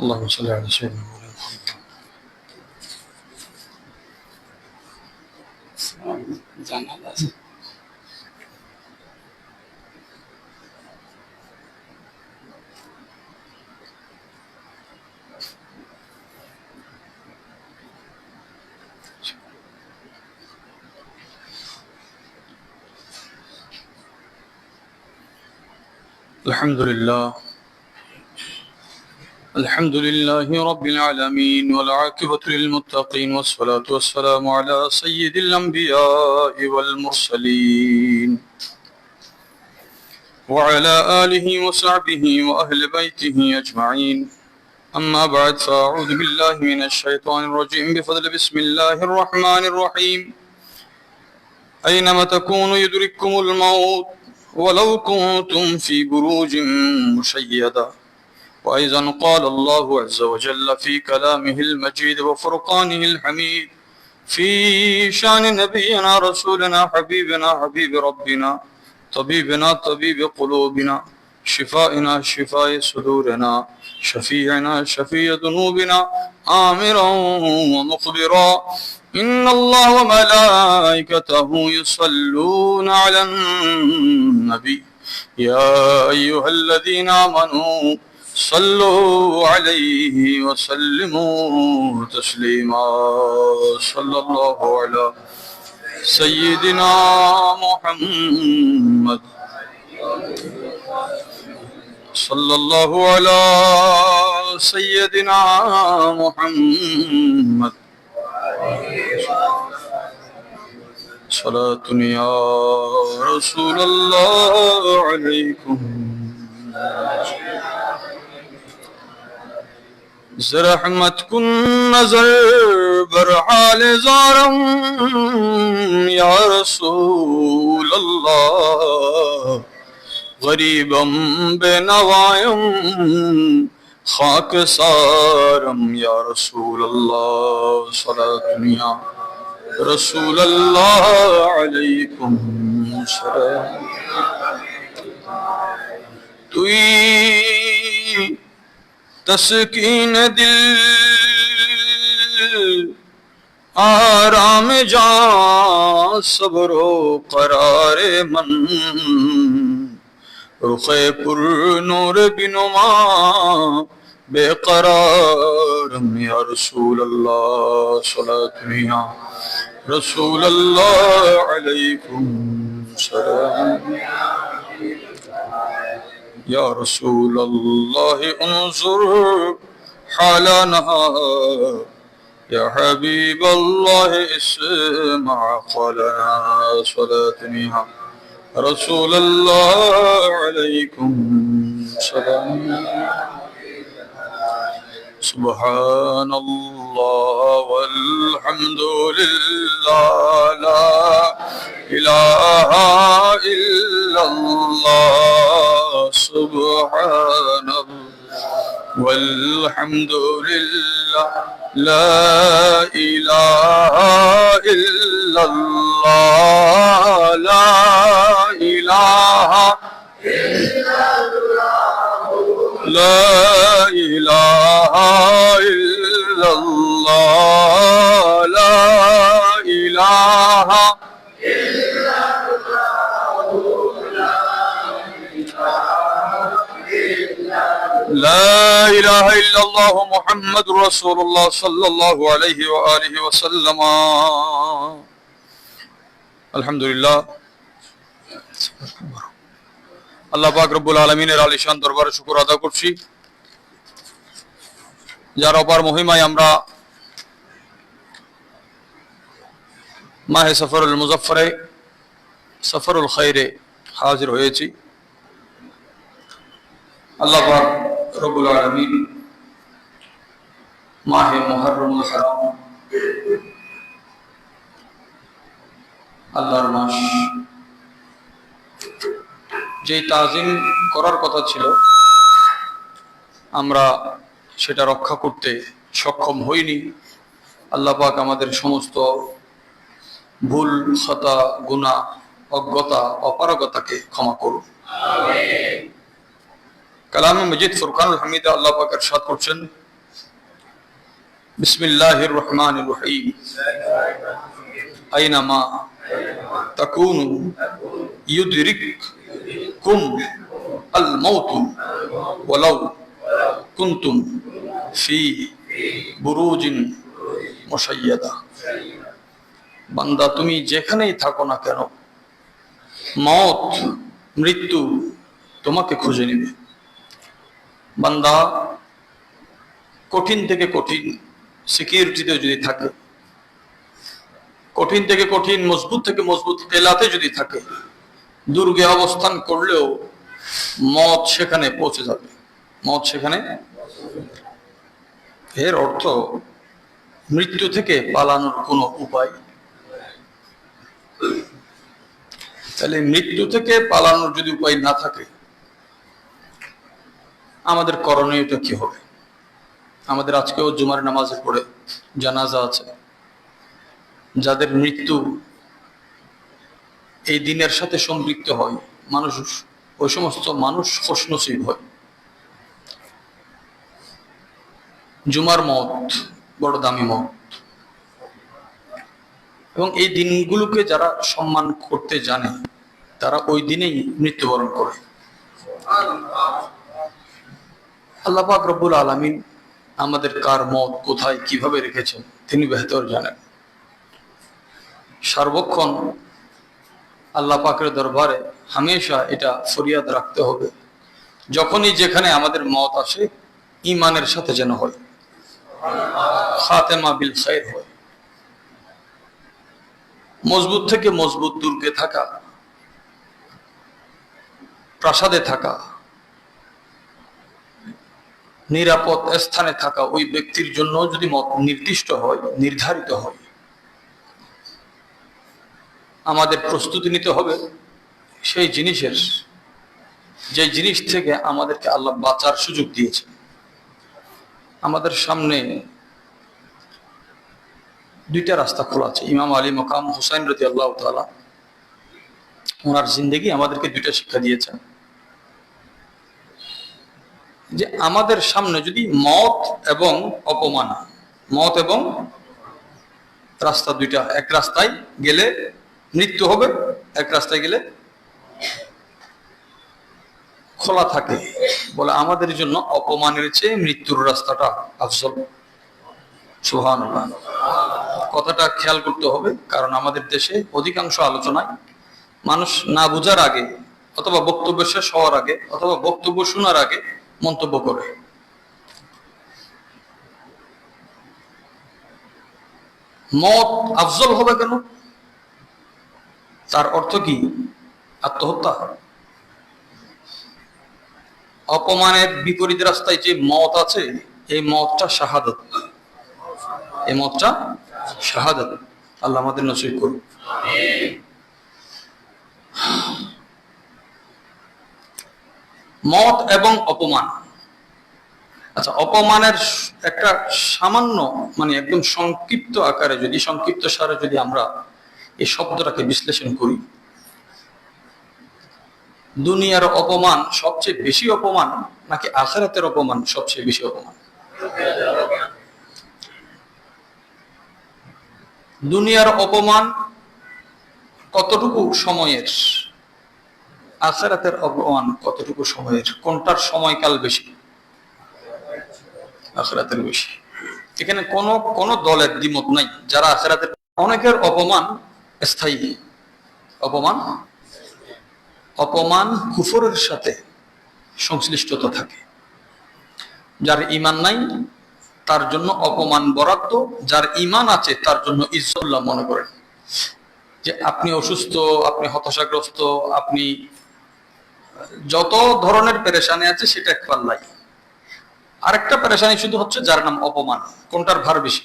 اللهم صل على سيدنا مولانا محمد. الحمد لله رب العالمين والعاقبة للمتقين والصلاة والسلام على سيد الأنبياء والمرسلين وعلى آله وصحبه وأهل بيته أجمعين. أما بعد فأعوذ بالله من الشيطان الرجيم بفضل بسم الله الرحمن الرحيم. أينما تكونوا يدرككم الموت ولو كنتم في بروج مشيدة. وأيضا قال الله عز وجل في كلامه المجيد وفرقانه الحميد في شأن نبينا رسولنا حبيبنا حبيب ربنا طبيبنا طبيب قلوبنا شفائنا شفاء صدورنا شفيعنا شفيع ذنوبنا آمرا ومخبرا إن الله وملائكته يصلون على النبي يا أيها الذين آمنوا صلوا عليه وسلموا تسليما. صلى الله على سيدنا محمد صلى الله على سيدنا محمد صلاة يا رسول الله عليكم. زرحمت کن نظر برحال زارم یا رسول اللہ غریبم بے نوائم خاک سارم یا رسول اللہ صلاة یا رسول اللہ علیکم سلام. توئی تسکین دل آرام جان صبر و قرار من رخ پر نور بنما بے قرارم یا رسول اللہ صلاة یا رسول اللہ علیکم سلام. یا رسول اللہ انظر حالنا یا حبیب اللہ اسمع قولنا صلاة یا رسول اللہ علیکم سلام. سبحان اللہ والحمد للہ لا الہ الا اللہ سبحان اللہ والحمد للہ لا الہ الا اللہ لا الہ الا اللہ لا الہ الا اللہ لا الہ لا الہ الا اللہ محمد رسول اللہ صلی اللہ علیہ وآلہ وسلم. الحمدللہ আল্লাহ পাক রব্বুল আলামিনের আলিশান দরবারে শুকর আদা করছি যার অপার মহিমায় আমরা মাহে সফরুল মুজাফফরে সফরুল খায়রে হাজির হয়েছি. আল্লাহ পাক রব্বুল আলামিন মাহে মুহররমুল হারাম আল্লাহর মাস যে তাজিম করার কথা ছিল আমরা সেটা রক্ষা করতে সক্ষম হইনি. আল্লাহ পাক আমাদের সমস্ত ভুল খতা গুনাহ অজ্ঞতা অপারগতাকে ক্ষমা করুন। আমিন। কালামে মজিদ ফুরকানুল হামিদে আল্লাহ পাক ইরশাদ করছেন বিসমিল্লাহির রহমানির রহিম। আইনামা তাকুনু ইউদরিককুম আল মাউতু ওয়ালাউ কুনতুম ফি বুরুজিন মুশাইয়াদা। বান্দা, তুমি যেখানেই থাকো না কেন, মওত, মৃত্যু তোমাকে খুঁজে নেবে। বান্দা কঠিন থেকে কঠিন সিকিউরিটিতে যদি থাকে, কঠিন থেকে কঠিন, মজবুত থেকে মজবুত কেলাতে যদি থাকে, দুর্গে অবস্থান করলেও মওত সেখানে পৌঁছে যাবে। মওত সেখানে। এর অর্থ মৃত্যু থেকে পালানোর কোনো উপায়। তাহলে মৃত্যু থেকে পালানোর যদি উপায় না থাকে, আমাদের করণীয়টা কি হবে? আমাদের আজকেও জুমার নামাজের পরে জানাজা আছে। যাদের মৃত্যু এই দিনের সাথে সম্পৃক্ত হয়, মানুষ, ওই সমস্ত মানুষ খুশনসিব হয়। জুমার মওত বড় দামি মওত, এবং এই দিনগুলোকে যারা সম্মান করতে জানে তারা ওই দিনেই মৃত্যুবরণ করে। আল্লাহ পাক রব্বুল আলামিন আমাদের কার মওত কোথায় কিভাবে রেখেছেন তিনি বেহতর জানেন। সর্বক্ষণ আল্লাহ পাকের দরবারে হামেশা এটা ফরিয়াদ রাখতে হবে, যখনই যেখানে আমাদের মওত আসে ঈমানের সাথে যেন হয়, খাতেমা বিল খায়র হয়। মজবুত থেকে মজবুত দুর্গে থাকা, প্রাসাদে থাকা, নিরাপদ স্থানে থাকা ওই ব্যক্তির জন্য যদি মত নির্দিষ্ট হয়, নির্ধারিত হয়, আমাদের প্রস্তুতি নিতে হবে সেই জিনিসের, যে জিনিস থেকে আমাদেরকে আল্লাহ বাঁচার সুযোগ দিয়েছে। আমাদের সামনে দুইটা রাস্তা খোলা আছে। ইমাম আলী মাকাম হুসাইন রাদিয়াল্লাহু তাআলা, ওনার জিন্দেগি আমাদেরকে দুইটা শিক্ষা দিয়েছেন, যে আমাদের সামনে যদি মওত এবং অপমান, মওত এবং রাস্তা দুইটা, এক রাস্তায় গেলে মৃত্যু হবে, এক রাস্তায় গেলে খোলা থাকে, বলে আমাদের জন্য অপমানের চেয়ে মৃত্যুর রাস্তাটা আফজল। সুবহানাল্লাহ। কথাটা খেয়াল করতে হবে, কারণ আমাদের দেশে অধিকাংশ আলোচনায় মানুষ না বুঝার আগে, অথবা বক্তব্য শেষ হওয়ার আগে, অথবা বক্তব্য শোনার আগে মন্তব্য করে। মওত আফজল হবে কেন? তার অর্থ কি? আত্মহত্যা। অপমানের বিপরীত রাস্তায় যে মওত আছে, এই মওতটা শাহাদাত, এই মওতটা শাহাদাত। আল্লাহ আমাদের নসিব করুন। মওত এবং অপমান। আচ্ছা, অপমানের একটা সামান্য, মানে একদম সংক্ষিপ্ত আকারে যদি, সংক্ষিপ্ত সারে যদি আমরা এই শব্দটাকে বিশ্লেষণ করি, দুনিয়ার অপমান সবচেয়ে বেশি অপমান নাকি আখিরাতের অপমান সবচেয়ে বেশি অপমান? দুনিয়ার অপমান কতটুকু সময়ের, আখিরাতের অপমান কতটুকু সময়ের? কোনটার সময়কাল বেশি? আখিরাতের বেশি। এখানে কোন দলের দ্বিমত নাই। যারা আখিরাতের, অনেকের অপমান স্থায়ী অপমান, অপমান কুফরের সাথে সংশ্লিষ্টতা থাকে। যার ঈমান নাই তার জন্য অপমান বরাদ্দ, যার ঈমান আছে তার জন্য ইজ্জতুল্লাহ মনে করেন। যে আপনি অসুস্থ, আপনি হতাশাগ্রস্ত, আপনি যত ধরনের পেরেশানি আছে সেটা এক পাল্লাই। আরেকটা পেরেশানি শুধু হচ্ছে যার নাম অপমান। কোনটার ভার বেশি?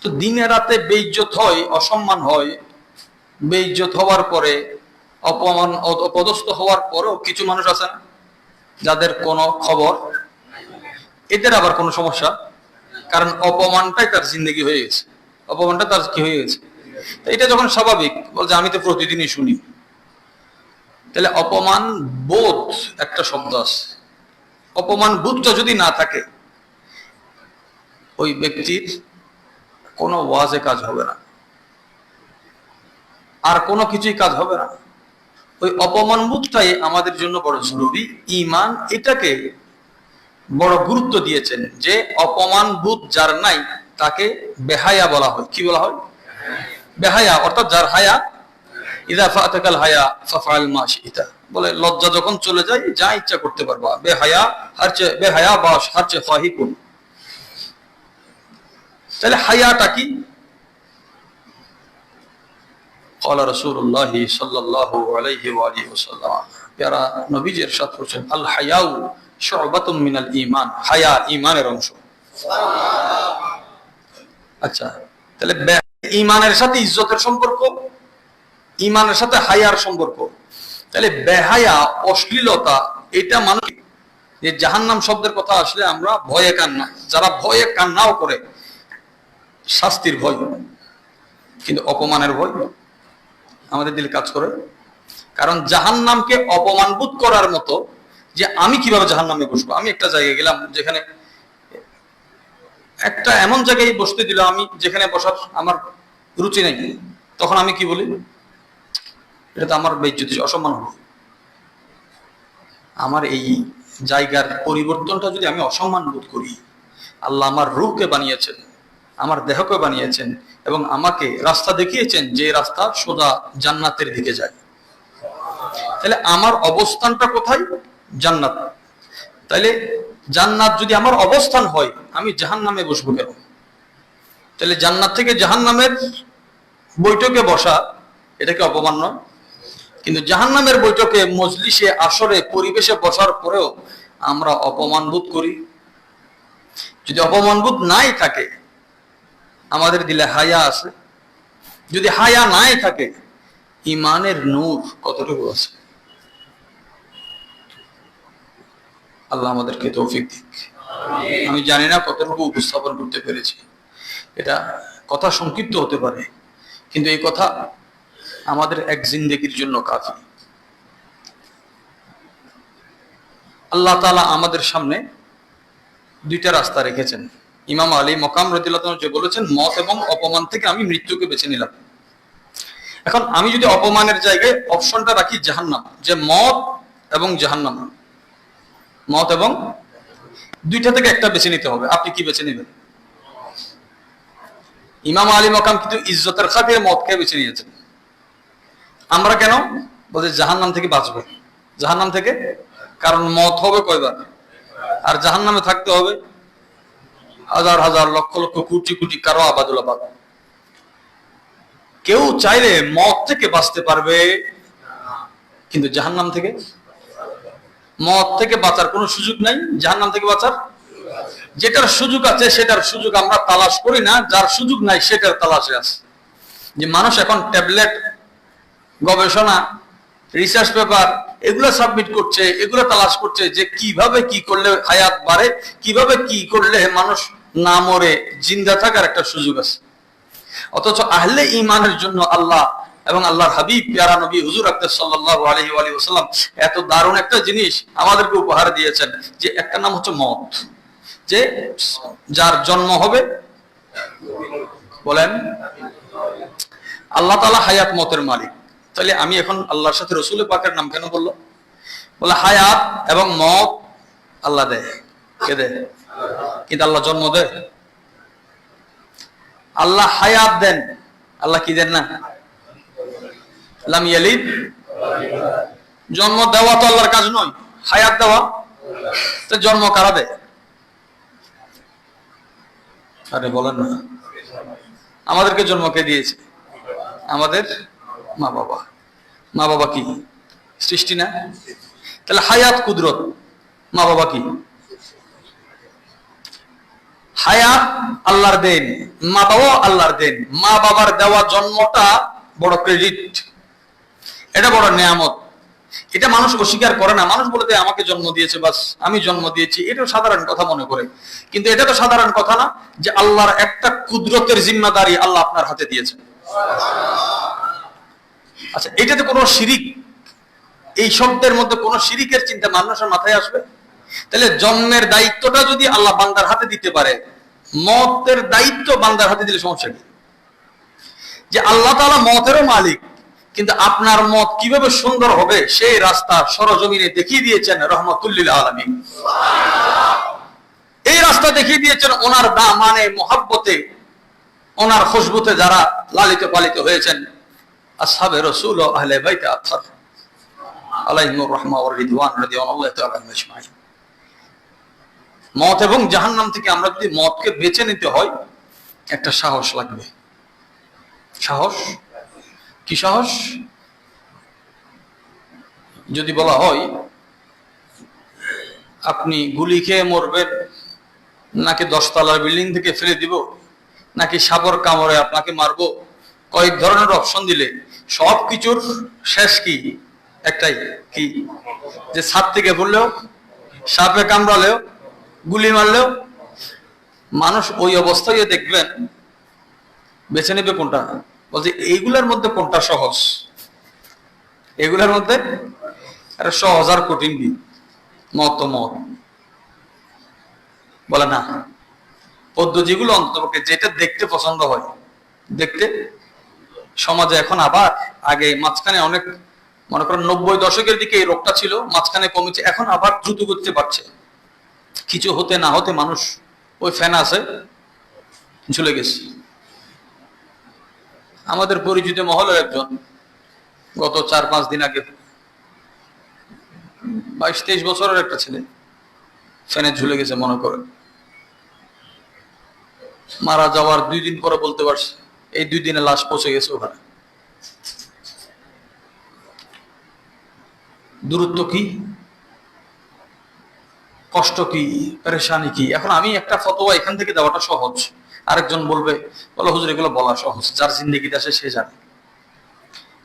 তো দিনে রাতে বেইজ্জত হয়, অসম্মান হয়। বেইজ্জত হওয়ার পরে, অপমান, অপদস্থ হওয়ার পরেও কিছু মানুষ আছে না যাদের কোনো খবর, এদের আবার কোনো সমস্যা, কারণ অপমানটাই তার জিন্দেগি হয়ে গেছে, অপমানটা তার কি হয়ে গেছে। এটা যখন স্বাভাবিক, বলছে আমি তো প্রতিদিনই শুনি, তাহলে অপমান বোধ একটা শব্দ আছে। অপমান বোধটা যদি না থাকে ওই ব্যক্তির কোনো ওয়াজে কাজ হবে না, আর কোনো কিছুই কাজ হবে না। ওই অপমানবোধটাই আমাদের জন্য বড় জরুরি। ঈমান এটাকে বড় গুরুত্ব দিয়েছেন যে অপমানবোধ যার নাই তাকে বেহায়া বলা হয়। কি বলা হয়? বেহায়া, অর্থাৎ যার হায়া, ইযা ফাতাকাল হায়া ফাফআল মা শি'তা, বলে লজ্জা যখন চলে যায় যা ইচ্ছা করতে পারবা। বেহায়া বাস হার চেয়ে ফাহিকুন। তাহলে হায়াটা কি? قال رسول الله صلى الله عليه وآله وسلم, প্যারা নবীজি ইরশাদ করেছেন, আল হায়াউ শু'বাতুম মিনাল ঈমান, হায়া ঈমানের অংশ। আচ্ছা, তাহলে ঈমানের সাথে ইজ্জতের সম্পর্ক, ঈমানের সাথে হায়ার সম্পর্ক। তাহলে বেহায়া, অশ্লীলতা, এটা মানুষ যে জাহান্নাম শব্দের কথা আসলে আমরা ভয়ে কান্না, যারা ভয়ে কান্নাও করে, শাস্তির ভয় কিন্তু অপমানের ভয় আমাদের দিলে কাজ করে। কারণ জাহান্নামকে অপমানবোধ করার মতো যে আমি কিভাবে জাহান্নামে বসবো। আমি একটা জায়গায় গেলাম যেখানে একটা এমন জায়গায় বসতে দিল আমি যেখানে বসার আমার রুচি নেই, তখন আমি কি বলি? এটা তো আমার বেইজ্জতি, অসম্মান হলো। আমার এই জায়গার পরিবর্তনটা যদি আমি অসম্মান বোধ করি, আল্লাহ আমার রূহকে বানিয়েছেন, আমার দেহকে বানিয়েছেন এবং আমাকে রাস্তা দেখিয়েছেন যে রাস্তা সোজা জান্নাতের দিকে যায়। তাহলে আমার অবস্থানটা কোথায়? জান্নাত। তাহলে জান্নাত যদি আমার অবস্থান হয়, আমি জাহান্নামে বসবো কেন? তাহলে জান্নাত থেকে জাহান্নামের বৈঠকে বসা এটা কি অপমান নয়? কিন্তু জাহান্নামের বৈঠকে, মজলিসে, আসরে, পরিবেশে বসার পরেও আমরা অপমান বোধ করি। যদি অপমান বোধ নাই থাকে, আমাদের দিলে হায়া আছে। যদি হায়া নাই থাকে, ঈমানের নূর কতটুকু আছে? আল্লাহ আমাদেরকে তৌফিক দিক। আমি জানি না কতটুকু উপস্থাপন করতে পেরেছি। এটা কথা সংক্ষিপ্ত হতে পারে, কিন্তু এই কথা আমাদের এক জিন্দেগির জন্য কাফি। আল্লাহ তাআলা আমাদের সামনে দুইটা রাস্তা রেখেছেন। ইমাম আলী মকাম রাদিয়াল্লাহু আনহু যে বলেছেন, মত এবং অপমান থেকে আমি মৃত্যুকে বেছে নিলাম। এখন আমি যদি অপমানের জায়গায় অপশনটা রাখি জাহান্নাম, যে মত এবং জাহান্নাম, মত এবং দুইটা থেকে একটা বেছে নিতে হবে, আপনি কি বেছে নেবেন? ইমাম আলী মকাম কিন্তু ইজ্জতের খাতিরে মতকে বেছে নিয়েছেন। আমরা কেন? বলছে জাহান্নাম থেকে বাঁচবো। জাহান্নাম থেকে, কারণ মত হবে কয়বার, আর জাহান্নামে থাকতে হবে হাজার হাজার, লক্ষ লক্ষ, কোটি কোটি, কারো আবাদুল আবাদ। কেউ চাইলে মত থেকে বাঁচতে পারবে, কিন্তু জাহান্নাম থেকে, মত থেকে বাঁচার কোনো সুযোগ নাই, জাহান্নাম থেকে বাঁচার যেটার সুযোগ আছে সেটার সুযোগ আমরা তালাশ করি না, যার সুযোগ নাই সেটার তালাশে আছে। যে মানুষ এখন ট্যাবলেট, গবেষণা, রিসার্চ পেপার এগুলো সাবমিট করছে, এগুলো তালাশ করছে যে কিভাবে কি করলে হায়াত বাড়ে, কিভাবে কি করলে মানুষ না মরে জিন্দা থাকার একটা সুযোগ আছে। অথচ আহলে ঈমানের জন্য আল্লাহ এবং আল্লাহর হাবিব প্যারা নবী হুজুর আকরাম সাল্লাল্লাহু আলাইহি ওয়াসাল্লাম এত দারুণ একটা জিনিস আমাদেরকে উপহার দিয়েছেন, যে একটা নাম হচ্ছে মত। যে যার জন্ম হবে, বলেন, আল্লাহ তাআলা হায়াত মতের মালিক। তাহলে আমি এখন আল্লাহর সাথে রসুল পাকের নাম কেন বললো? বলে হায়াত এবং মত আল্লাহ দেয়। কে দেয়? কিন্তু আল্লাহ জন্ম দেয়? আল্লাহ হায়াত দেন, আল্লাহ কি দেন না? লাম ইয়ালিদ, জন্ম দেওয়া তো আল্লাহর কাজ নয়, হায়াত দেওয়া। তো জন্ম কারা দেয়? আরে বলেন না। আমাদেরকে জন্ম কে দিয়েছে? আমাদের মা বাবা। মা বাবা কি সৃষ্টি না? তাহলে হায়াত কুদরত, মা বাবা কি? হায়াত আল্লাহর দেন, মা বাবা আল্লাহর দেন। মা বাবার দেওয়া জন্মটা বড় ক্রেডিট, এটা বড় নেয়ামত। এটা মানুষ অস্বীকার করে না। মানুষ বলে দেয় আমাকে জন্ম দিয়েছে, বাস আমি জন্ম দিয়েছি, এটা সাধারণ কথা মনে করে। কিন্তু এটা তো সাধারণ কথা না, যে আল্লাহর একটা কুদরতের জিম্মাদারি আল্লাহ আপনার হাতে দিয়েছেন। আচ্ছা, এটাতে কোনো শিরিক, এই শব্দের মধ্যে কোনো শিরিকের চিন্তা মানুষের মাথায় আসবে? তাহলে জন্মের দায়িত্বটা যদি আল্লাহ বান্দার হাতে দিতে পারে, মতের দায়িত্ব বান্দার হাতে দিলে সমস্যা কি? যে আল্লাহ তাআলা মতেরও মালিক, কিন্তু আপনার মত কিভাবে সুন্দর হবে সেই রাস্তা সরজমিনে দেখিয়ে দিয়েছেন রহমাতুল লিল আলামিন। এই রাস্তা দেখিয়ে দিয়েছেন ওনার দামানে মুহাব্বতে, ওনার খুশবুতে যারা লালিত পালিত হয়েছেন, আসহাবে রাসূল ও আহলে বাইত আতহার আলাইহিমুর রাহমা ওয়ার রিদওয়ান রাদিয়াল্লাহু তাআলা আজমাইন। মত এবং জাহান্নাম থেকে আমরা যদি মতকে বেছে নিতে হয়, একটা সাহস লাগবে। সাহস কি? সাহস যদি বলা হয় আপনি গুলি খেয়ে মরবেন, নাকি 10 তলার বিল্ডিং থেকে ফেলে দিব, নাকি সাপের কামড়ে আপনাকে মারবো, কয়েক ধরনের অপশন দিলে সবকিছুর শেষ কি? একটাই, কি? যে ছাদ থেকে পড়লেও, সাপে কামড়ালেও, গুলি মারলেও মানুষ ওই অবস্থায় দেখবেন বেছে নেবে কোনটা? বলছে এইগুলার মধ্যে কোনটা সহজ? এগুলার মধ্যে সহজ আর কঠিন কি? মত বলে না, পদ্ধতিগুলো অন্ততপক্ষে যেটা দেখতে পছন্দ হয় দেখতে। সমাজে এখন আবার, আগে মাঝখানে অনেক, মনে করেন 90 দশকের দিকে এই রোগটা ছিল, মাঝখানে কমেছে, এখন আবার দ্রুত করতে পারছে। কিছু হতে না হতে মানুষ ওই ফ্যান আছে ঝুলে গেছে। আমাদের পরিচিত মহলের একজন গত 4-5 দিন আগে 22-23 বছরের একটা ছেলে ফ্যানে ঝুলে গেছে। মনে করে মারা যাওয়ার 2 দিন পরে বলতে পারছে এই 2 দিনে লাশ পৌঁছে গেছে ওখানে। দূরত্ব কি, কষ্ট কি, পেরেশানি কি? এখন আমি একটা ফতোয়া এখান থেকে দেওয়াটা সহজ, আরেকজন বলবে বলো হুজুর এগুলো বলা সহজ। যার জিন্দেগিতে আসে সে জানে।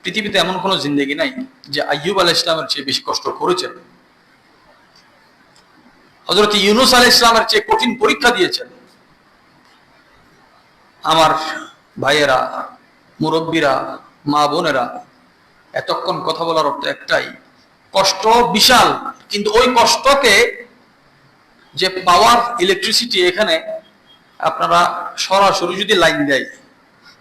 পৃথিবীতে এমন কোন জিন্দেগি নাই যে আইয়ুব আলাইহিস সালামের চেয়ে বেশি কষ্ট করেছেন, হযরত ইউনূস আলাইহিস সালামের চেয়ে কঠিন পরীক্ষা দিয়েছেন। আমার ভাইয়েরা, মুরব্বীরা, মা বোনেরা, এতক্ষণ কথা বলার অর্থ একটাই, কষ্ট বিশাল, কিন্তু ওই কষ্টকে যে পাওয়ার, ইলেকট্রিসিটি, এখানে আপনারা সরাসরি যদি লাইন দেয়,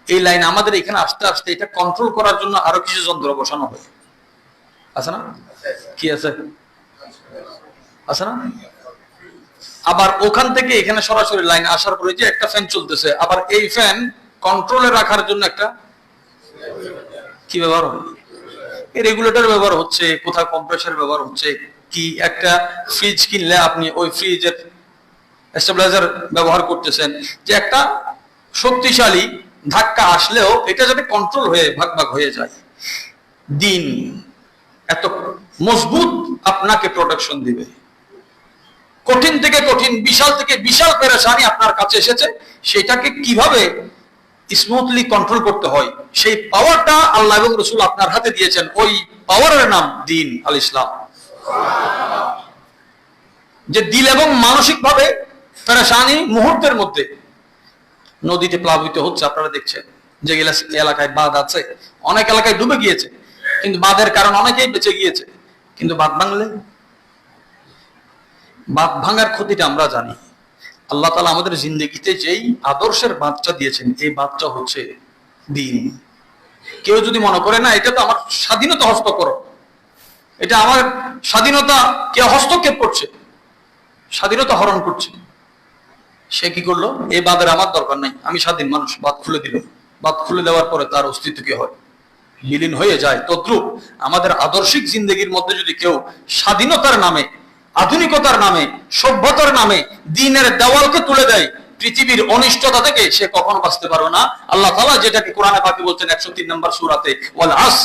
এই লাইন আমাদের এখানে আস্তে আস্তে এটা কন্ট্রোল করার জন্য আরো কিছু যন্ত্র বসানো হয়, আছে না? কি আছে? আছে না? আবার ওখান থেকে এখানে সরাসরি লাইন আসার পরে যে একটা ফ্যান চলতেছে, আবার এই ফ্যান কন্ট্রোলে রাখার জন্য একটা কি ব্যবহার হয়? এই রেগুলেটর ব্যবহার হচ্ছে, কোথাও কম্প্রেসার ব্যবহার হচ্ছে। কি একটা ফ্রিজ কিনলে আপনি ওই ফ্রিজের স্টেবিলাইজার ব্যবহার করতেছেন, যে একটা শক্তিশালী ধাক্কা আসলেও এটা যাতে কন্ট্রোল হয়ে ভাগ ভাগ হয়ে যায়। দিন এত মজবুত আপনাকে প্রোটেকশন দিবে। কঠিন থেকে কঠিন, বিশাল থেকে বিশাল পেরেশানি আপনার কাছে এসেছে, সেটাকে কিভাবে স্মুথলি কন্ট্রোল করতে হয় সেই পাওয়ারটা আল্লাহ এবং রাসূল আপনার হাতে দিয়েছেন। ওই পাওয়ারের নাম দ্বীন আল ইসলাম। যে দিল এবং মানসিক ভাবে পেরেশানি মুহূর্তের মধ্যে নদীতে প্লাবিত হচ্ছে। আপনারা দেখছেন যে এলাকায় বাঁধ আছে, অনেক এলাকায় ডুবে গিয়েছে, কিন্তু বাঁধের কারণ অনেকেই বেঁচে গিয়েছে। কিন্তু বাঁধ ভাঙলে, বাঁধ ভাঙার ক্ষতিটা আমরা জানি। আল্লাহ তাআলা আমাদের জিন্দেগিতে যেই আদর্শের বাঁধটা দিয়েছেন, এই বাঁধটা হচ্ছে দ্বীন। কেউ যদি মনে করে না এটা তো আমার স্বাধীনতা হস্তক্ষেপ, এটা আমার স্বাধীনতা কে হস্তক্ষেপ করছে, স্বাধীনতা হরণ করছে, সে কি করলো? এই বাঁধের আমার দরকার নাই, আমি স্বাধীন মানুষ, বাঁধ খুলে দিল। বাঁধ খুলে দেওয়ার পরে তার অস্তিত্ব কি হয়? বিলীন হয়ে যায়। তদ্রূপ আমাদের আদর্শিক জিন্দেগির মধ্যে যদি কেউ স্বাধীনতার নামে, আধুনিকতার নামে, সভ্যতার নামে দ্বীনের দেওয়ালকে তুলে দেয়, পৃথিবীর অনিষ্টতা থেকে সে কখনো বাঁচতে পারবে না। আল্লাহ তাআলা যেটাকে কোরআনে পাকে বলছেন 103 নম্বর সূরাতে, ওয়াল আস,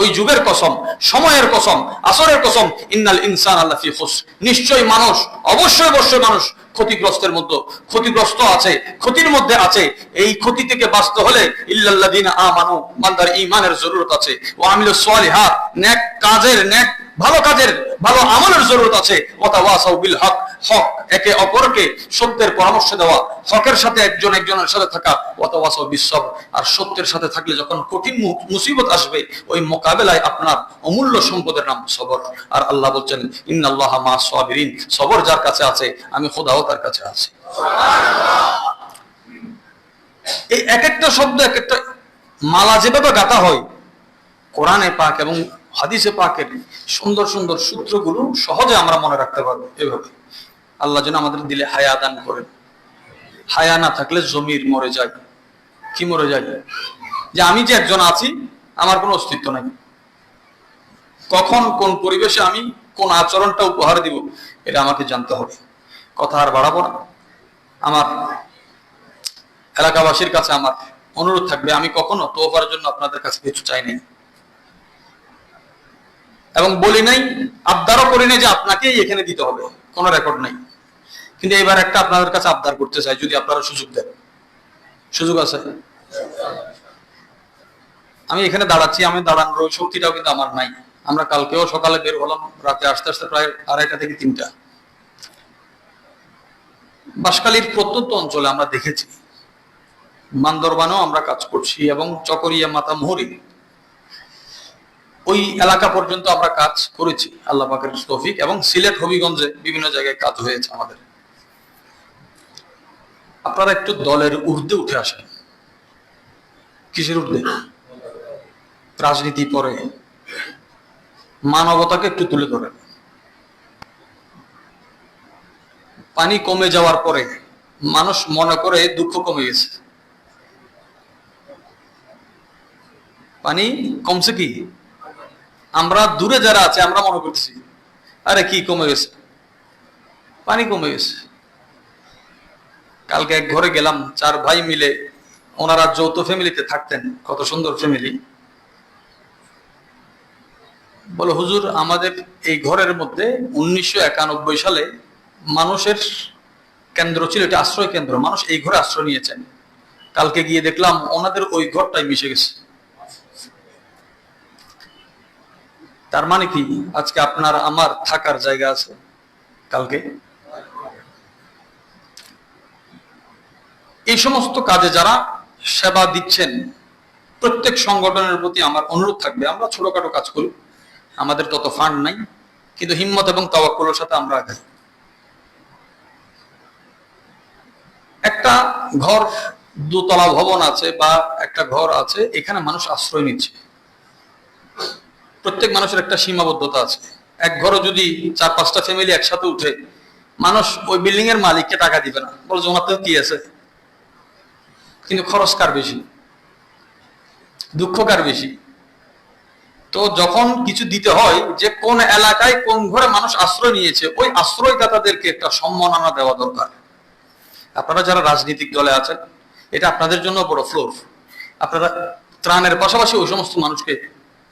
ওই যুগের কসম, সময়ের কসম, আসরের কসম, ইন্নাল ইনসানা লাফি খুসর, নিশ্চয়ই মানুষ, অবশ্যই অবশ্যই মানুষ ক্ষতিগ্রস্তের মধ্যে, ক্ষতিগ্রস্ত আছে, ক্ষতির মধ্যে আছে। এই ক্ষতি থেকে বাঁচতে হলে ইল্লাল্লাযিনা আমানু, বান্দার ঈমানের জরুরত আছে, ওয়া আমিলুস সালিহাত, নেক কাজের, নেক ভালো কাজের, ভালো আমলের জরুরত আছে, ওয়া তাওয়াসাউ বিল হক, হক একে অপরকে সত্যের পরামর্শ দেওয়া, হকের সাথে একজন একজনের সাথে থাকা, ওয়া তাওয়াসাউ বিস সবর, আর সত্যের সাথে থাকলে যখন কঠিন মুসিবত আসবে ওই মোকাবেলায় আপনার অমূল্য সম্পদের নাম সবর। আর আল্লাহ বলছেন ইন্নাল্লাহা মা'আস সাবিরিন, সবর যার কাছে আছে আমি খোদাও তার কাছে আছি। এই এক একটা শব্দ এক একটা মালা যেভাবে গাঁথা হয়, কোরআনে পাক এবং হাদিসে পাকের সুন্দর সুন্দর সূত্রগুলো সহজে আমরা মনে রাখতে পারবো। এভাবে আল্লাহ যেন আমাদের দিলে হায়া দান করেন। হায়া না থাকলে জমির মরে যায়। কি মরে যায়? যে আমি যে একজন আছি, আমার কোনো অস্তিত্ব নাই। কখন কোন পরিবেশে আমি কোন আচরণটা উপহার দিব, এটা আমাকে জানতে হবে। কথা আর বাড়াবো না। আমার এলাকাবাসীর কাছে আমার অনুরোধ থাকবে, আমি কখনো তোফার জন্য আপনাদের কাছে কিছু চাই নাই এবং বলি নাই, আবদারও করি নাই যে আপনাকেই এখানে দিতে হবে, কোনো রেকর্ড নাই। কিন্তু এবার একটা আপনাদের কাছে আবদার করতে চাই, যদি আপনারা সুযোগ দেন। সুযোগ আছে? আমি এখানে দাঁড়াচ্ছি, আমি দাঁড়ানোর ওই শক্তিটাও কিন্তু আমার নাই। আমরা কালকেও সকালে বের হলাম, রাতে আসতে আসতে প্রায় 2:30 থেকে 3টা। বাঁশখালীর প্রত্যন্ত অঞ্চলে আমরা দেখেছি, বান্দরবানেও আমরা কাজ করছি এবং চকরিয়া মাতামুহুরী ওই এলাকা পর্যন্ত আমরা কাজ করেছি আল্লাহ পাকের তৌফিক, এবং সিলেট হবিগঞ্জে বিভিন্ন জায়গায় কাজ হয়েছে আমাদের। আপনারা একটু দলের ঊর্ধ্বে উঠে আসেন। কিসের ঊর্ধ্বে? রাজনীতি পরে, মানবতাকে একটু তুলে ধরেন। পানি কমে যাওয়ার পরে মানুষ মনে করে দুঃখ কমে গেছে। পানি কমছে কি? আমরা দূরে যারা আছে আমরা মনে করছি আরে কি কমে গেছে, পানি কমে গেছে। কালকে এক ঘরে গেলাম, 4 ভাই মিলে, ওনারা যৌথ ফ্যামিলিতে থাকতেন, কত সুন্দর ফ্যামিলি। বলে হুজুর, আমাদের এই ঘরের মধ্যে 1991 সালে মানুষের কেন্দ্র ছিল, এটা আশ্রয় কেন্দ্র, মানুষ এই ঘরে আশ্রয় নিয়েছেন। কালকে গিয়ে দেখলাম ওনাদের ওই ঘরটাই মিশে গেছে। তার মানে কি? আজকে আপনার আমার থাকার জায়গা আছে, কালকে এই সমস্ত কাজে যারা সেবা দিচ্ছেন, প্রত্যেক সংগঠনের প্রতি আমার অনুরোধ থাকবে, আমরা ছোটখাটো কাজ করি, আমাদের তত ফান্ড নাই, কিন্তু হিম্মত এবং তাওয়াক্কুলের সাথে আমরা আগাই। একটা ঘর, 2তলা ভবন আছে বা একটা ঘর আছে, এখানে মানুষ আশ্রয় নিচ্ছে। প্রত্যেক মানুষের একটা সীমাবদ্ধতা আছে। এক ঘরে যদি 4-5টা ফ্যামিলি একসাথে উঠে, মানুষ ওই বিল্ডিং এর মালিককে টাকা দিবে না, বলছে ওনার তো কি আছে। কিন্তু খরচ কার বেশি, দুঃখ কার বেশি? তো যখন কিছু দিতে হয়, যে কোন এলাকায় কোন ঘরে মানুষ আশ্রয় নিয়েছে, ওই আশ্রয়দাতাদেরকে একটা সম্মাননা দেওয়া দরকার। আপনারা যারা রাজনৈতিক দলে আছেন, এটা আপনাদের জন্য বড় ফ্লোর। আপনারা ত্রাণের পাশাপাশি ওই সমস্ত মানুষকে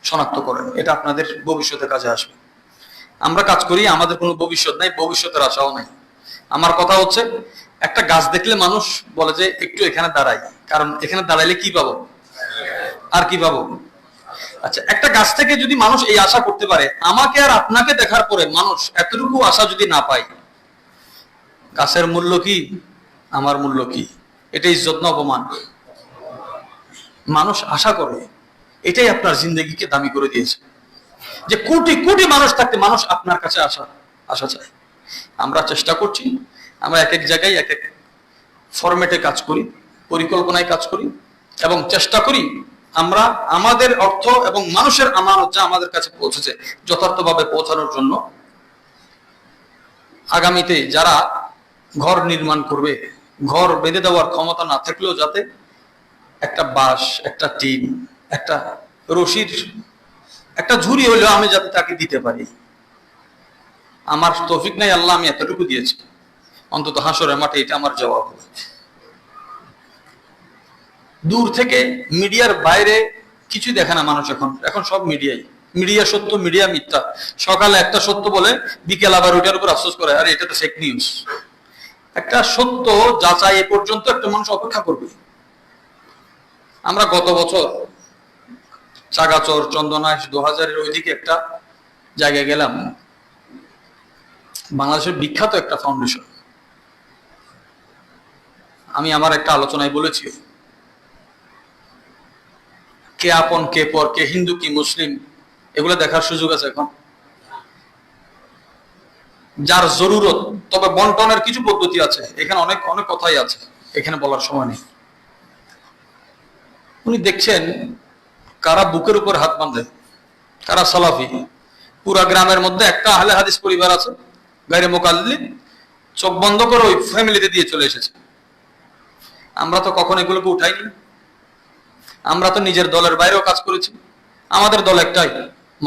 শনাক্ত করেন, এটা আপনাদের ভবিষ্যতে কাজে আসবে। আমরা কাজ করি, আমাদের কোনো ভবিষ্যৎ নাই, ভবিষ্যতের আশাও নাই। আমার কথা হচ্ছে, একটা গাছ দেখলে মানুষ বলে যে একটু এখানে দাঁড়াই, কারণ এখানে দাঁড়াইলে কি পাবো আর কি পাবো। আচ্ছা, একটা গাছ থেকে যদি মানুষ এই আশা করতে পারে, আমাকে আর আপনাকে দেখার পরে মানুষ এতটুকু আশা যদি না পায়, গাছের মূল্য কি, আমার মূল্য কি? এটা ইজ্জত না অপমান? মানুষ আশা করে, এটাই আপনার জিন্দগিকে দামি করে দিয়েছে, যে কোটি কোটি মানুষ থাকতে মানুষ আপনার কাছে আশা চায়। আমরা চেষ্টা করছি, আমরা এক এক জায়গায় এক এক ফরম্যাটে কাজ করি, পরিকল্পনায় কাজ করি এবং চেষ্টা করি আমরা আমাদের অর্থ এবং মানুষের আমানত যা আমাদের কাছে পৌঁছেছে যথার্থভাবে পৌঁছানোর জন্য। আগামীতে যারা ঘর নির্মাণ করবে, ঘর বেঁধে দেওয়ার ক্ষমতা না থাকলেও যাতে একটা বাঁশ, একটা টিন, একটা রশির একটা ঝুড়ি হলেও আমি যাতে তাকে দিতে পারি। আমার তৌফিক নাই, আল্লাহ আমি এতটুকু দিয়েছি, অন্তত হাসরের মাঠে এটা আমার জবাব হবে। দূর থেকে মিডিয়ার বাইরে কিছু দেখে না মানুষ, এখন সব মিডিয়া সত্য, মিডিয়া মিথ্যা। সকালে একটা সত্য বলে, বিকেল আবার ওইটার উপর আফসোস করে, আরে এটা তো ফেক নিউজ। একটা সত্য যাচাই এ পর্যন্ত একটা মানুষ অপেক্ষা করবে। আমরা গত বছর চাগাচর, চন্দনাইশ, 2000-এর ওইদিকে একটা জায়গায় গেলাম, বাংলাদেশের বিখ্যাত একটা ফাউন্ডেশন। আমি আমার একটা আলোচনায় বলেছি, কে আপন কে পর, কে হিন্দু কি মুসলিম, এগুলো দেখার সুযোগ আছে এখন। যার জরুরত, তবে বন্টনের কিছু পদ্ধতি আছে, এখানে অনেক অনেক কথাই আছে, এখানে বলার সময় নেই। উনি দেখছেন কারা বুকের উপর হাত বাঁধে, কারা সালাফি। পুরা গ্রামের মধ্যে একটা আহলে হাদিস পরিবার আছে, গায়রে মুকাল্লিদ, চোখ বন্ধ করে ওই ফ্যামিলিতে দিয়ে চলে এসেছে। আমরা তো কখন এগুলোকে উঠাইনি। আমরা তো নিজের দলের বাইরেও কাজ করেছি। আমাদের দল একটাই,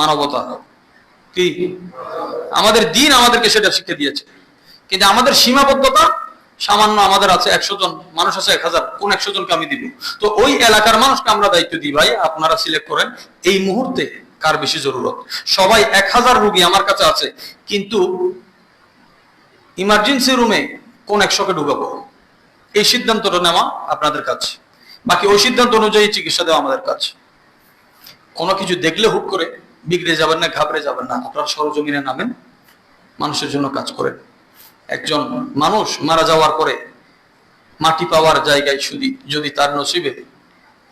মানবতা। কি আমাদের দিন আমাদেরকে সেটা শিক্ষা দিয়েছে। কিন্তু আমাদের সীমাবদ্ধতা সামান্য। আমাদের আছে 100 জন, মানুষ আছে 1000, কোন 100 জনকে আমি দিব? তো ওই এলাকার মানুষকে আমরা দায়িত্ব দিই, ভাই আপনারা সিলেক্ট করেন এই মুহূর্তে কার বেশি জরুরত। সবাই 1000 রোগী আমার কাছে আছে, কিন্তু ইমার্জেন্সি রুমে কোন 100কে ঢুকাবো, এই সিদ্ধান্তটা নেওয়া আপনাদের কাজ। বাকি ওই সিদ্ধান্ত অনুযায়ী চিকিৎসা দেওয়া আমাদের কাজ। কোনো কিছু দেখলে হুট করে বিগড়ে যাবেন না, ঘাবড়ে যাবেন না। আপনারা সরজমিনে নামেন, মানুষের জন্য কাজ করেন। একজন মানুষ মারা যাওয়ার পরে মাটি পাওয়ার জায়গায় যদি তার নসিবে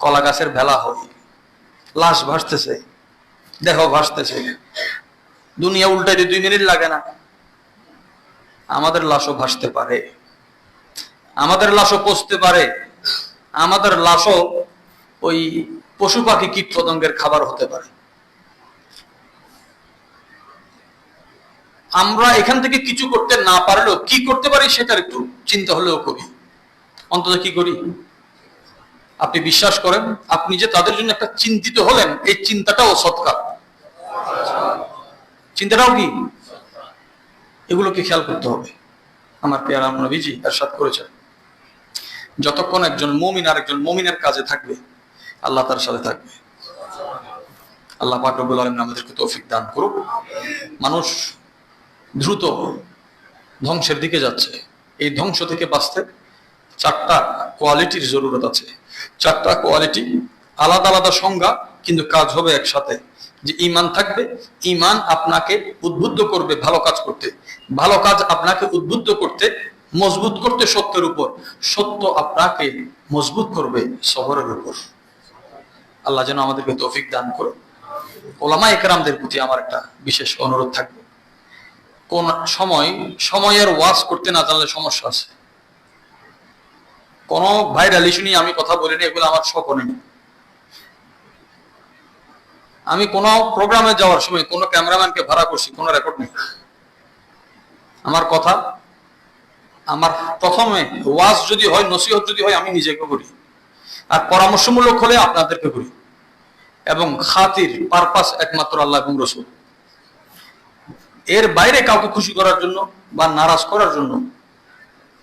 কলা গাছের ভেলা হয়, লাশ ভাসতেছে, দেহ ভাসতেছে, দুনিয়া উল্টাইতে 2 মিনিট লাগে না। আমাদের লাশও ভাসতে পারে, আমাদের লাশও পচতে পারে, আমাদের লাশও ওই পশু পাখি কীট পতঙ্গের খাবার হতে পারে। আমরা এখান থেকে কিছু করতে না পারলেও কি করতে পারি সেটার একটু চিন্তা হলেও করি। অন্তত কি করি? আপনি বিশ্বাস করেন, আপনি যে তাদের জন্য একটা চিন্তিত হলেন, এই চিন্তাটাও সৎকার। চিন্তাটাও কি? এগুলোকে খেয়াল করতে হবে। আমার পেয়ারা নবীজি ইরশাদ করেছেন, যতক্ষণ একজন মুমিন আর একজন মুমিনের কাজে থাকবে, আল্লাহ তার সাথে থাকবে। আল্লাহ পাক রব্বুল আলামিন আমাদেরকে তৌফিক দান করুক। মানুষ দ্রুত ধ্বংসের দিকে যাচ্ছে। এই ধ্বংস থেকে বাঁচতে 4টা কোয়ালিটির জরুরত আছে। 4টা কোয়ালিটি, আলাদা আলাদা সংজ্ঞা, কিন্তু কাজ হবে একসাথে। যে ঈমান থাকবে, ঈমান আপনাকে উদ্বুদ্ধ করবে ভালো কাজ করতে, ভালো কাজ আপনাকে উদ্বুদ্ধ করতে, মজবুত করতে সত্যের উপর, সত্য আপনাকে মজবুত করবে সবরের উপর। আল্লাহ যেন আমাদেরকে তৌফিক দান করে। ওলামা ইকরামদের প্রতি আমার একটা বিশেষ অনুরোধ থাকবে, কোন সময়ের ওয়াজ করতে না জানলে সমস্যা আছে। কোন ভাইরাল ইস্যু নিয়ে আমি কথা বলিনি, এগুলো আমার শখ নেই। আমি কোন প্রোগ্রামে যাওয়ার সময় কোন ক্যামেরাম্যানকে ভাড়া করছি, কোন রেকর্ড নেই। আমার কথা, আমার প্রথমে ওয়াজ যদি হয়, নসিহত যদি হয়, আমি নিজেকে করি, আর পরামর্শমূলক হলে আপনাদেরকে করি। এবং খাতির পারপাস একমাত্র আল্লাহ এবং রসুল। এর বাইরে কাউকে খুশি করার জন্য বা নারাজ করার জন্য,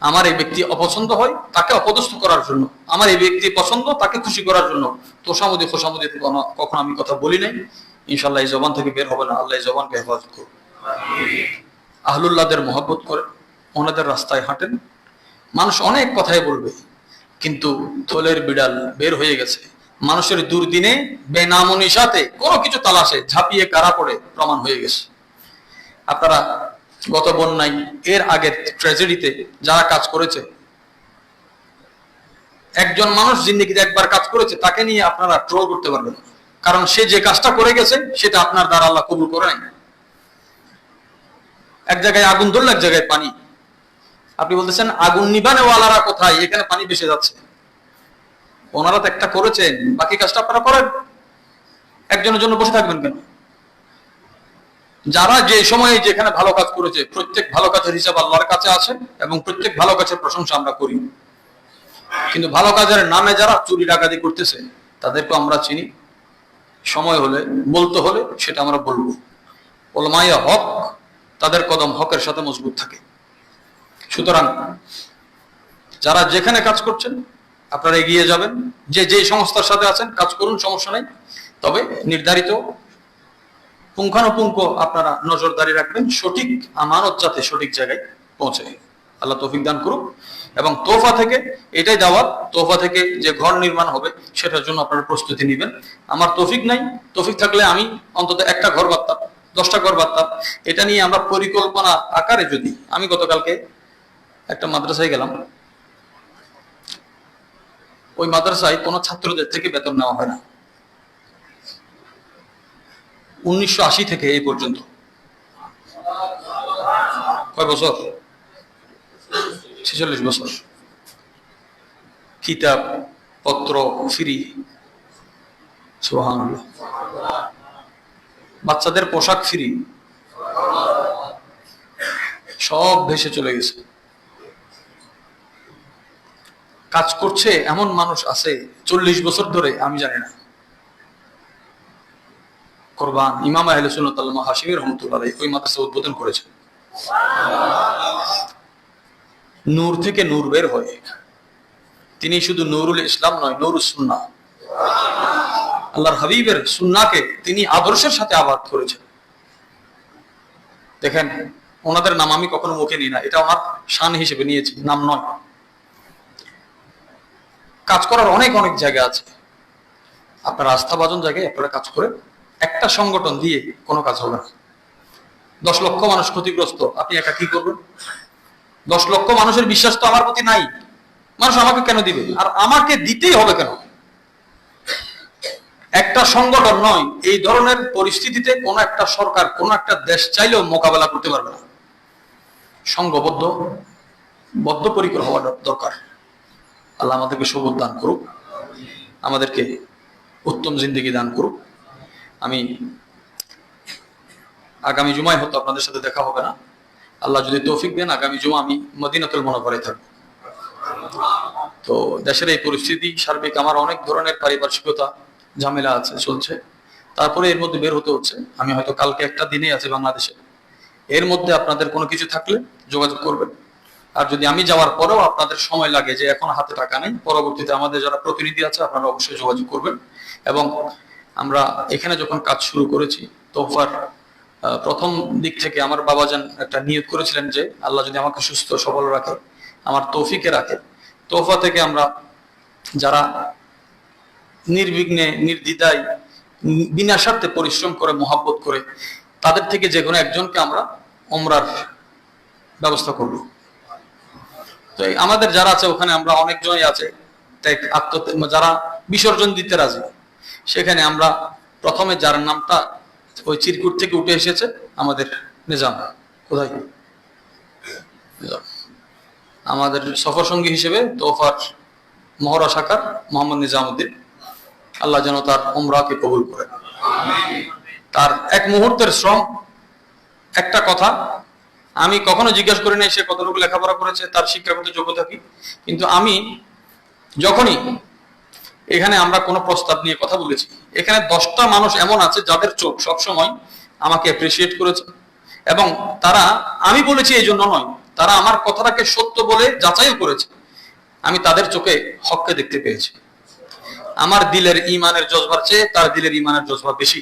আমার এই ব্যক্তি অপছন্দ হয় তাকে অপদস্থ করার জন্য, আমার এই ব্যক্তি পছন্দ তাকে খুশি করার জন্য তোষামুদি খোসামুদিতে কখনো আমি কথা বলি নাই। ইনশাল্লাহ এই জবান থেকে বের হবে না। আল্লাহ এই জবানকে হেফাজত করুন। আহলুল্লাহদের মহব্বত করেন, ওনাদের রাস্তায় হাঁটেন। মানুষ অনেক কথাই বলবে, কিন্তু থলের বিড়াল বের হয়ে গেছে। মানুষের দুর্দিনে বেনামনিশাতে কোনো কিছু তালাশে ঝাঁপিয়ে কারা পড়ে প্রমাণ হয়ে গেছে। আপনারা গত বন্যায়, এর আগের ট্র্যাজেডিতে যারা কাজ করেছে, একজন মানুষ জিন্দেগিতে একবার কাজ করেছে, তাকে নিয়ে আপনারা ট্রোল করতে পারবেন, কারণ সে যে কাজটা করে গেছে সেটা আপনার দ্বারা আল্লাহ কবুল করে নাই। এক জায়গায় আগুন ধরলো, এক জায়গায় পানি। আপনি বলতেছেন আগুন নিবানে ওয়ালারা কোথায়, এখানে পানি ভেসে যাচ্ছে। ওনারা তো একটা করেছেন, বাকি কাজটা আপনারা করেন। একজনের জন্য বসে থাকবেন কেন? যারা যে সময়ে যেখানে ভালো কাজ করেছে, প্রত্যেক ভালো কাজের হিসাব আল্লাহর কাছে আছে, এবং প্রত্যেক ভালো কাজের প্রশংসা আমরা করি। কিন্তু ভালো কাজের নামে যারা চুরি ডাকাতি করতেছে, তাদেরকে আমরা চিনি। সময় হলে, বলতে হলে সেটা আমরা বলবো। ওলামায়ে হক, তাদের কদম হকের সাথে মজবুত থাকে। সুতরাং যারা যেখানে কাজ করছেন, আপনারা এগিয়ে যাবেন। যে সংস্থার সাথে আছেন কাজ করুন, সমস্যা নাই। তবে নির্ধারিত পুঙ্খানুপুঙ্খ আপনারা নজরদারি রাখবেন, সঠিক আমানত যাতে সঠিক জায়গায় পৌঁছে। আল্লাহ তৌফিক দান করুক। এবং তোফা থেকে, এটাই দাওয়াত, তোফা থেকে যে ঘর নির্মাণ হবে সেটার জন্য আপনারা প্রস্তুতি নেবেন। আমার তৌফিক নাই, তৌফিক থাকলে আমি অন্তত একটা ঘর বাঁধতাম, 10টা ঘর বাঁধতাম। এটা নিয়ে আমরা পরিকল্পনা আকারে, যদি আমি গতকালকে একটা মাদ্রাসায় গেলাম, ওই মাদ্রাসায় কোনো ছাত্রদের থেকে বেতন নেওয়া হয় না 1980 থেকে এই পর্যন্ত। কয় বছর? 46 বছর। কিতাব পত্র ফ্রি, সুবহানাল্লাহ। বাচ্চাদের পোশাক ফ্রি, সব ভেসে চলে গেছে। কাজ করছে এমন মানুষ আছে 40 বছর ধরে, আমি জানি না। কোরবান ইমাম আহলে সুন্নাত আল হাশিমি রাহমাতুল্লাহ আলাইহি ওই মাদ্রাসা উদ্বোধন করেছেন। নূর থেকে নূর বের হয়। তিনি শুধু নূরুল ইসলাম নয়, নূরুস সুন্নাহ, আল্লাহর হাবিবের সুন্নাহকে তিনি আদর্শের সাথে আবাদ করেছেন। দেখেন, ওনাদের নাম আমি কখনো মুখে নিই না, এটা আমার শান হিসেবে নিয়েছি, নাম নয়। কাজ করার অনেক অনেক জায়গা আছে। আপনার আস্থাভাজন জায়গায় আপনারা কাজ করে, একটা সংগঠন দিয়ে কোনো কাজ হবে না। 10 লক্ষ মানুষ ক্ষতিগ্রস্ত, আপনি একা কি করবেন? 10 লক্ষ মানুষের বিশ্বাস তো আমার প্রতি নাই। মানুষ আমাকে কেন দিবে? আর আমাকে দিতেই হবে কেন? একটা সংগঠন নয়, এই ধরনের পরিস্থিতিতে কোন একটা সরকার, কোন একটা দেশ চাইলেও মোকাবেলা করতে পারবে না। সংঘবদ্ধ, বদ্ধপরিকর হওয়া দরকার। আল্লাহ আমাদেরকে সবুজ দান করুক, আমাদেরকে উত্তম জিন্দেগি দান করুক। আমি আগামী জুমায় হয়তো আপনাদের সাথে দেখা হবে না, আল্লাহ যদি তৌফিক দেন আগামী জুমা আমি মদিনাতুল মুনাওয়ারায় থাকবো। তো দেশের এই পরিস্থিতি সার্বিক, আমার অনেক ধরনের পারিপার্শ্বিকতা ঝামেলা আছে, চলছে। তারপরে এর মধ্যে বের হতে হচ্ছে। আমি হয়তো কালকে একটা দিনে আছে বাংলাদেশে। এর মধ্যে আপনাদের কোনো কিছু থাকলে যোগাযোগ করবেন। আর যদি আমি যাওয়ার পরেও আপনাদের সময় লাগে যে এখন হাতে টাকা নেই, পরবর্তীতে আমাদের যারা প্রতিনিধি আছে আপনারা অবশ্যই যোগাযোগ করবেন। এবং আমরা এখানে যখন কাজ শুরু করেছি, তোফার প্রথম দিক থেকে আমার বাবাজান একটা নিয়ত করেছিলেন যে আল্লাহ যদি আমাকে সুস্থ সবল রাখে, আমার তৌফিকে রাখে, তোফা থেকে আমরা যারা নির্বিঘ্নে নির্দ্বিধায় বিনা স্বার্থে পরিশ্রম করে মহাব্বত করে, তাদের থেকে যে কোনো একজনকে আমরা ওমরার ব্যবস্থা করব। তো আমাদের যারা আছে ওখানে আমরা অনেকজনই আছে যারা বিসর্জন দিতে রাজি। সেখানে আমরা প্রথমে যার নামটা ওই চিরকুট থেকে উঠে এসেছে, আমাদের নিজাম, কোথায় আমাদের সফর সঙ্গী হিসেবে তোফার মহড়া শাখার মোহাম্মদ নিজামউদ্দিন, আল্লাহ যেন তার উমরাকে কবুল করে। তার এক মুহূর্তের শ্রম, একটা কথা আমি কখনো জিজ্ঞাসা করি নাই সে কতটুকু লেখাপড়া করেছে, তার শিক্ষাগত যোগ্যতা কি। কিন্তু আমি যখনই এখানে আমরা কোনো প্রস্তাব নিয়ে কথা বলেছি, এখানে 10টা মানুষ এমন আছে যাদের চোখ সবসময় আমাকে অ্যাপ্রিসিয়েট করেছে। এবং তারা, আমি বলেছি এই জন্য নয়, তারা আমার কথাটাকে সত্য বলে যাচাইও করেছে। আমি তাদের চোখে হককে দেখতে পেয়েছি। আমার দিলের ইমানের জজবার চেয়ে তার দিলের ইমানের জজবা বেশি।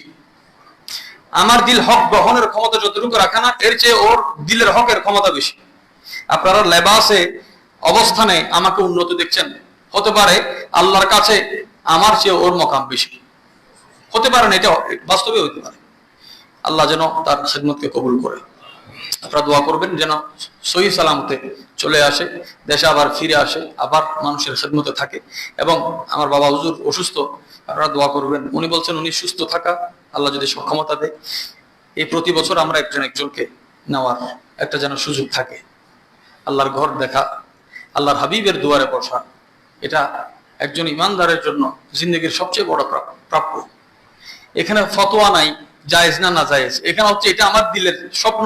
আমার দিল হক গ্রহণের ক্ষমতা যতটুকু রাখে না, এর চেয়ে ওর দিলের হকের ক্ষমতা বেশি। আপনারা লেবাসে, অবস্থানে আমাকে উন্নত দেখছেন, হতে পারে আল্লাহর কাছে আমার চেয়ে ওর মকাম বেশি, হতে পারে না, এটা বাস্তবে হতে পারে। আল্লাহ যেন তার খিদমতকে কবুল করে। আপনারা দোয়া করবেন যেন সহি সালামতে চলে আসে, দেশে আবার ফিরে আসে, আবার মানুষের খিদমতে থাকে। এবং আমার বাবা হুজুর অসুস্থ, আপনারা দোয়া করবেন। উনি বলছেন উনি সুস্থ থাকা আল্লাহ যদি সক্ষমতা দেয়, এই প্রতি বছর আমরা একজনকে নেওয়ার একটা যেন সুযোগ থাকে। আল্লাহর ঘর দেখা, আল্লাহর হাবিবের দুয়ারে বসা, এটা একজন ইমানদারের জন্য জিন্দগির সবচেয়ে বড় প্রাপ্য। এখানে ফতোয়া নাই জায়েজ না না জায়েজ, এখানে হচ্ছে এটা আমার দিলের স্বপ্ন।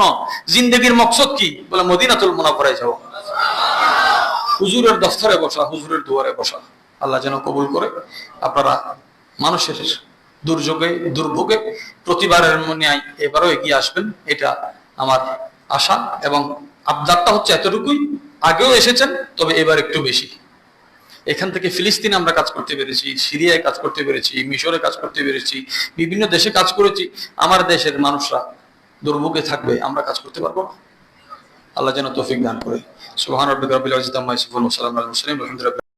জিন্দগির মকসদ কি? বলে মদিনাতুল মুনাওয়ারায় যাও, হুজুরের দফতরে বসা, হুজুরের দুয়ারে বসা। আল্লাহ যেন কবুল করে। আপনারা মানুষের দুর্যোগে, দুর্ভোগে প্রতিবারের ন্যায় এবারও এগিয়ে আসবেন, এটা আমার আশা। এবং আবদারটা হচ্ছে এতটুকুই, আগেও এসেছেন, তবে এবার একটু বেশি। এখান থেকে ফিলিস্তিনে আমরা কাজ করতে পেরেছি, সিরিয়ায় কাজ করতে পেরেছি, মিশরে কাজ করতে পেরেছি, বিভিন্ন দেশে কাজ করেছি। আমার দেশের মানুষরা দুর্ভোগে থাকবে, আমরা কাজ করতে পারবো না? আল্লাহ যেন তৌফিক দান করে। সুবহান রাব্বিকা রাব্বিল ইজ্জাতি আম্মা ইয়াসিফুন ওয়া সালামুন আলাল মুরসালিন ওয়া আলহামদুলিল্লাহ।